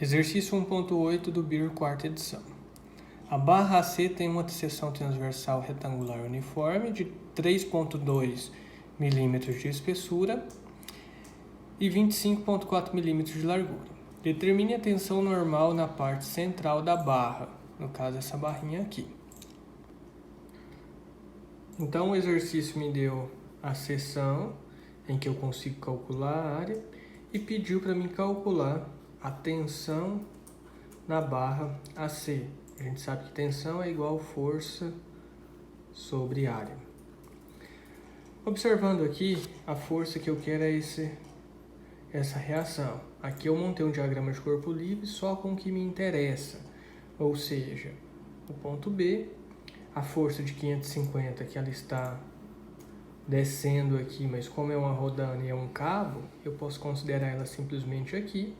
Exercício 1.8 do BIR, quarta edição. A barra AC tem uma seção transversal retangular uniforme de 3.2 mm de espessura e 25.4 mm de largura. Determine a tensão normal na parte central da barra, no caso essa barrinha aqui. Então o exercício me deu a seção em que eu consigo calcular a área e pediu para mim calcular a tensão na barra AC. A gente sabe que tensão é igual força sobre área. Observando aqui, a força que eu quero é essa reação. Aqui eu montei um diagrama de corpo livre só com o que me interessa, ou seja, o ponto B, a força de 550 que ela está descendo aqui, mas como é uma rodana e é um cabo, eu posso considerar ela simplesmente aqui.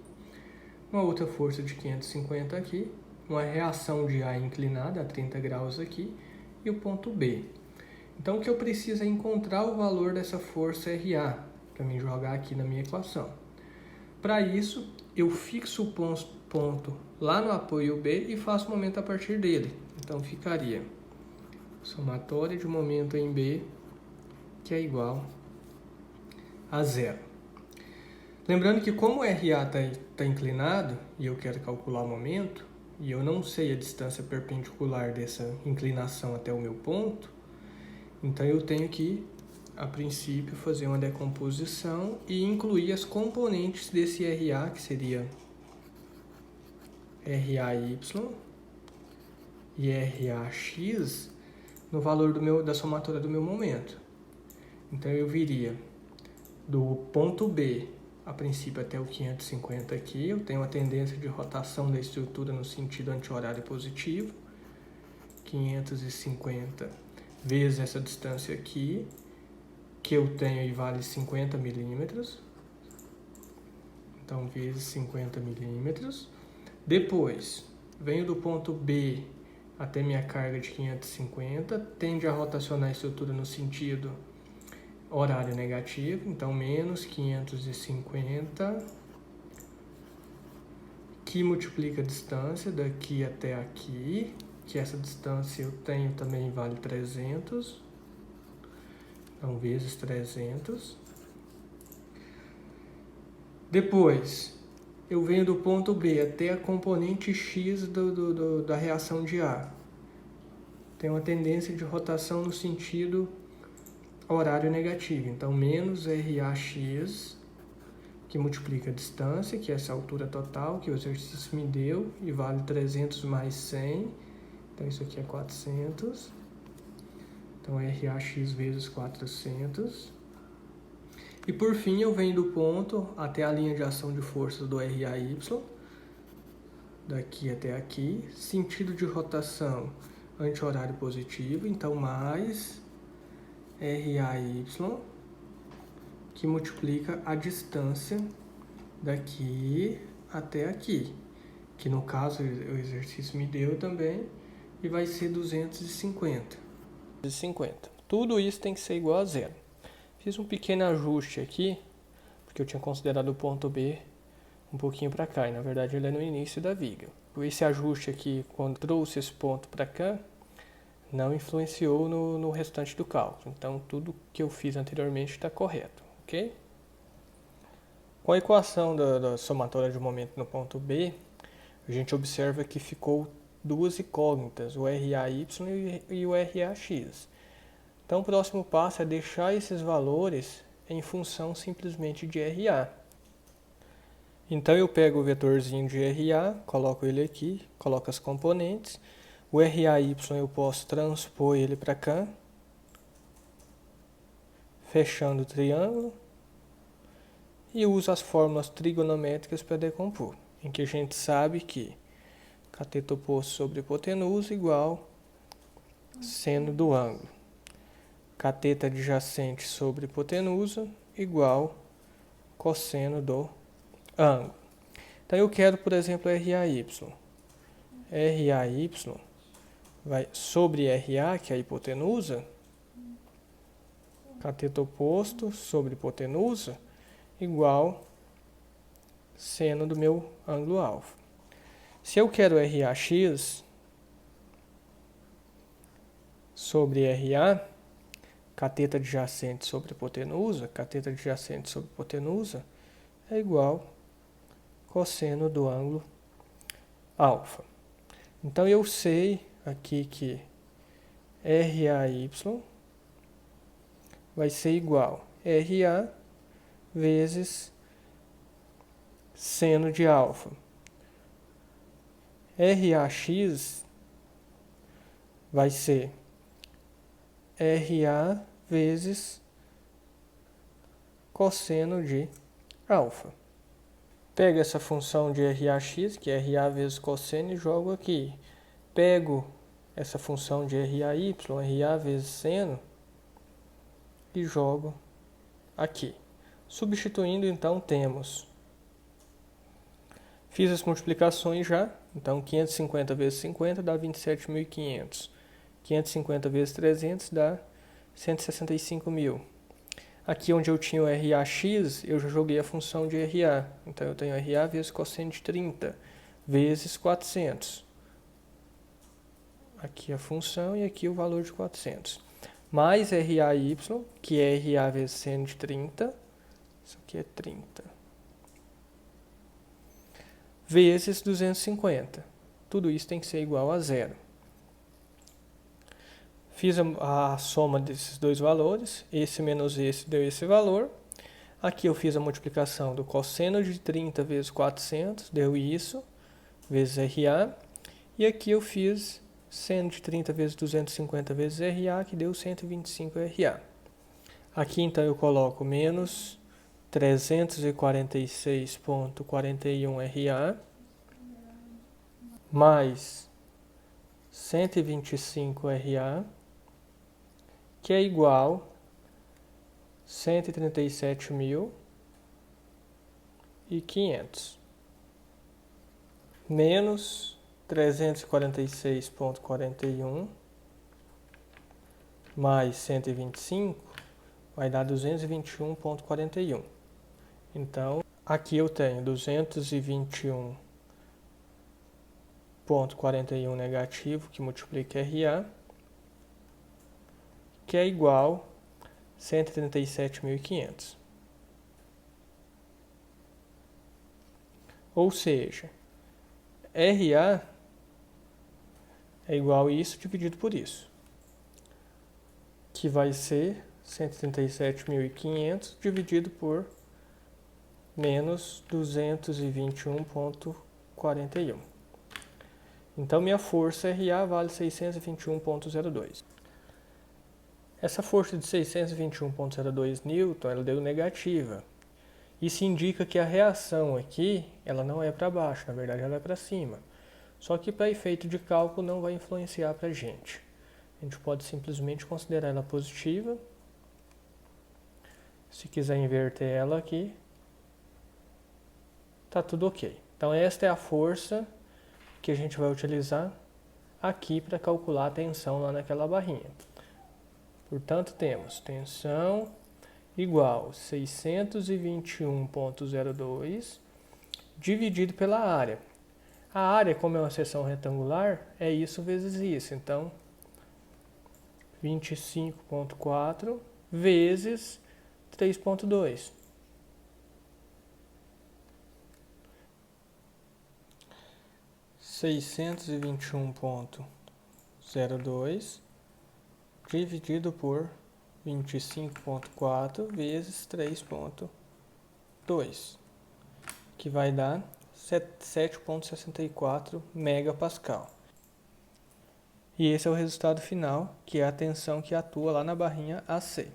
Uma outra força de 550 aqui, uma reação de A inclinada a 30 graus aqui e o ponto B. Então o que eu preciso é encontrar o valor dessa força RA para me jogar aqui na minha equação. Para isso, eu fixo o ponto lá no apoio B e faço o momento a partir dele. Então ficaria somatória de momento em B, que é igual a zero. Lembrando que como o RA está inclinado e eu quero calcular o momento, e eu não sei a distância perpendicular dessa inclinação até o meu ponto, então eu tenho que, a princípio, fazer uma decomposição e incluir as componentes desse RA, que seria RAY e RAX, no valor da somatória do meu momento. Então eu viria do ponto B, a princípio até o 550 aqui, eu tenho a tendência de rotação da estrutura no sentido anti-horário positivo, 550 vezes essa distância aqui, que eu tenho aí vale 50 milímetros, então vezes 50 milímetros. Depois, venho do ponto B até minha carga de 550, tende a rotacionar a estrutura no sentido horário negativo, então menos 550, que multiplica a distância daqui até aqui, que essa distância eu tenho também vale 300, então vezes 300. Depois, eu venho do ponto B até a componente X da reação de A. Tem uma tendência de rotação no sentido horário negativo, então menos RAX, que multiplica a distância, que é essa altura total que o exercício me deu, e vale 300 mais 100, então isso aqui é 400, então RAX vezes 400. E por fim eu venho do ponto até a linha de ação de forças do RAY, daqui até aqui, sentido de rotação anti-horário positivo, então mais RAY, que multiplica a distância daqui até aqui, que no caso o exercício me deu também, e vai ser 250. Tudo isso tem que ser igual a zero. Fiz um pequeno ajuste aqui, porque eu tinha considerado o ponto B um pouquinho para cá, e na verdade ele é no início da viga. Esse ajuste aqui, quando trouxe esse ponto para cá, não influenciou no restante do cálculo. Então tudo que eu fiz anteriormente está correto, ok? Com a equação da somatória de momento no ponto B, a gente observa que ficou duas incógnitas, o RAY e o RAX. Então o próximo passo é deixar esses valores em função simplesmente de RA. Então eu pego o vetorzinho de RA, coloco ele aqui, coloco as componentes. O RAY eu posso transpor ele para cá, fechando o triângulo, e uso as fórmulas trigonométricas para decompor, em que a gente sabe que cateto oposto sobre hipotenusa igual seno do ângulo. Cateto adjacente sobre hipotenusa igual cosseno do ângulo. Então eu quero, por exemplo, RAY. RAY vai sobre RA, que é a hipotenusa, cateto oposto sobre hipotenusa igual seno do meu ângulo alfa. Se eu quero RAX sobre RA, cateto adjacente sobre hipotenusa, cateto adjacente sobre hipotenusa é igual cosseno do ângulo alfa. Então eu sei aqui que RAY vai ser igual a RA vezes seno de alfa. RAX vai ser RA vezes cosseno de alfa. Pego essa função de RAX, que é RA vezes cosseno, e jogo aqui. Pego essa função de RAY, RA vezes seno, e jogo aqui. Substituindo, então, temos... Fiz as multiplicações já, então 550 vezes 50 dá 27.500. 550 vezes 300 dá 165.000. Aqui onde eu tinha o RAX, eu já joguei a função de RA. Então eu tenho RA vezes cosseno de 30 vezes 400. Aqui a função e aqui o valor de 400. Mais RAY, que é RA vezes seno de 30. Isso aqui é 30. Vezes 250. Tudo isso tem que ser igual a zero. Fiz a soma desses dois valores. Esse menos esse deu esse valor. Aqui eu fiz a multiplicação do cosseno de 30 vezes 400. Deu isso. Vezes RA. E aqui eu fiz seno de 30 vezes 250 vezes RA, que deu 125 RA. Aqui então eu coloco menos 346,41 RA mais 125 RA, que é igual a 137.500 menos 346,41 mais 125 vai dar 221,41. Então, aqui eu tenho 221,41 negativo, que multiplica RA, que é igual a 137.500. Ou seja, RA é igual a isso dividido por isso, que vai ser 137.500 dividido por menos 221,41. Então, minha força RA vale 621,02. Essa força de 621,02 N, ela deu negativa. Isso indica que a reação aqui, ela não é para baixo, na verdade ela é para cima. Só que para efeito de cálculo não vai influenciar para a gente. A gente pode simplesmente considerar ela positiva. Se quiser inverter ela aqui, tá tudo ok. Então esta é a força que a gente vai utilizar aqui para calcular a tensão lá naquela barrinha. Portanto, temos tensão igual a 621,02 dividido pela área. A área, como é uma seção retangular, é isso vezes isso. Então, 25,4 vezes 3,2. 621,02 dividido por 25,4 vezes 3,2, que vai dar 7,64 megapascal. E esse é o resultado final, que é a tensão que atua lá na barrinha AC.